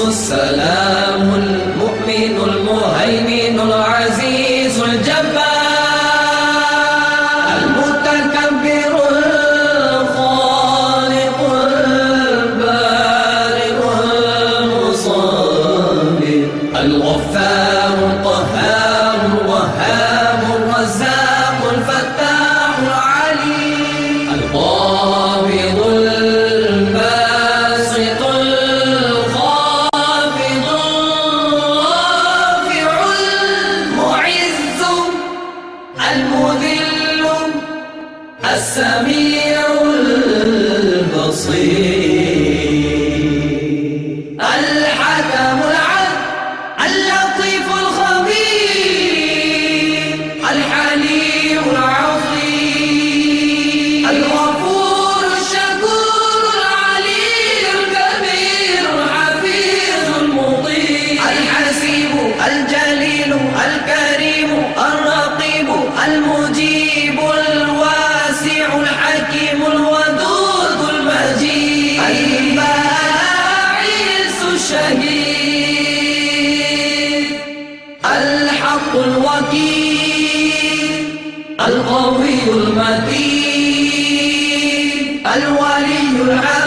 السلام المؤمن المهيمن العزيز الجبار المتكبر الخالق البارئ المصور الغفار القهار الوهاب الرزاق الفتاح العليم القابض الباسط الخافض الرافع المعز المذل السميع البصير الحكم العدل اللطيف الخبير الحليم العظيم الغفور الشكور العلي الكبير الحفيظ المطيع الحسيب الجليل الكريم الرقيب المجيب الواسع الحكيم الودود المجيد الباعث الشهيد الحق الوكيل القوي المتين الولي العزيز